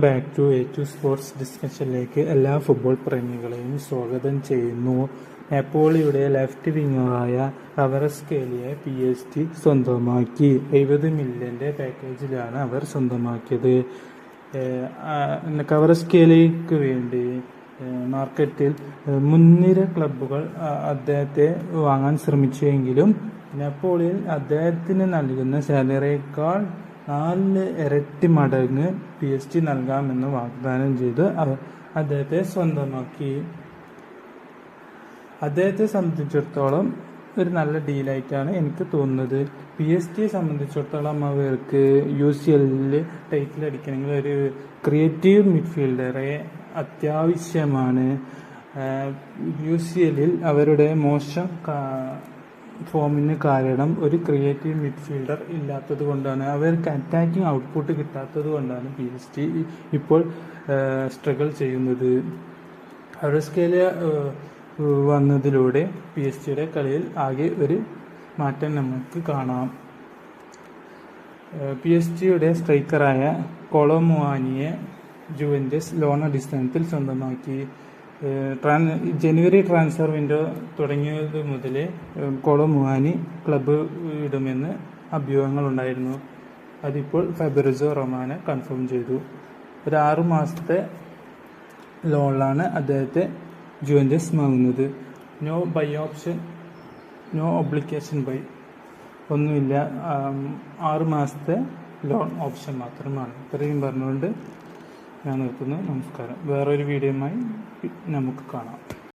Back to A2 sports ഡിസ്കഷനിലേക്ക് എല്ലാ football പ്രേമികളെയും സ്വാഗതം ചെയ്യുന്നു. നാപ്പോളിയുടെ ലെഫ്റ്റ് വിങ്ങറായ കവറസ്കേലിയെ PSG സ്വന്തമാക്കി. 70 മില്യൻ്റെ പാക്കേജിലാണ് അവർ സ്വന്തമാക്കിയത്. കവറസ്കേലിക്ക് വേണ്ടി മാർക്കറ്റിൽ മുൻനിര ക്ലബ്ബുകൾ അദ്ദേഹത്തെ വാങ്ങാൻ ശ്രമിച്ചുവെങ്കിലും നാപ്പോളിയിൽ അദ്ദേഹത്തിന് നൽകുന്ന സാലറിയേക്കാൾ 4 ഇരട്ടി മടങ്ങ് PSG നൽകാമെന്ന് വാഗ്ദാനം ചെയ്ത് അദ്ദേഹത്തെ സ്വന്തമാക്കി. അദ്ദേഹത്തെ സംബന്ധിച്ചിടത്തോളം ഒരു നല്ല ഡീലായിട്ടാണ് എനിക്ക് തോന്നുന്നത്. PSG സംബന്ധിച്ചിടത്തോളം അവർക്ക് UCL ടൈറ്റിൽ അടിക്കണമെങ്കിൽ ഒരു ക്രിയേറ്റീവ് മിഡ്ഫീൽഡറെ അത്യാവശ്യമാണ്. UCL അവരുടെ മോശം ഫോമിന് കാരണം ഒരു ക്രിയേറ്റീവ് മിഡ്ഫീൽഡർ ഇല്ലാത്തത് കൊണ്ടാണ്. അവർക്ക് അറ്റാക്കിംഗ് ഔട്ട്പുട്ട് കിട്ടാത്തത് കൊണ്ടാണ് PSG ഇപ്പോൾ സ്ട്രഗിൾ ചെയ്യുന്നത്. കവറസ്കേലിയ വന്നതിലൂടെ PSG കളിയിൽ ആകെ ഒരു മാറ്റം നമുക്ക് കാണാം. PSG സ്ട്രൈക്കറായ കോളോ മുവാനിയെ ജുവന്റസ് ലോൺ അടിസ്ഥാനത്തിൽ സ്വന്തമാക്കി. ജനുവരി ട്രാൻസ്ഫർ വിൻഡോ തുടങ്ങിയത് മുതലേ കോളോ മുവാനി ക്ലബ്ബ് ഇടുമെന്ന് അഭ്യൂഹങ്ങളുണ്ടായിരുന്നു. അതിപ്പോൾ ഫാബ്രിസോ റൊമാനോ കൺഫേം ചെയ്തു. ഒരു 6 മാസത്തെ ലോണിലാണ് അദ്ദേഹത്തെ ജുവന്റസ് വാങ്ങുന്നത്. No buy option, no obligation buy ഒന്നുമില്ല. 6 മാസത്തെ ലോൺ ഓപ്ഷൻ മാത്രമാണ്. ഇത്രയും പറഞ്ഞുകൊണ്ട് ഞാൻ നിർത്തുന്നു. നമസ്കാരം. വേറൊരു വീഡിയോയുമായി നമുക്ക് കാണാം.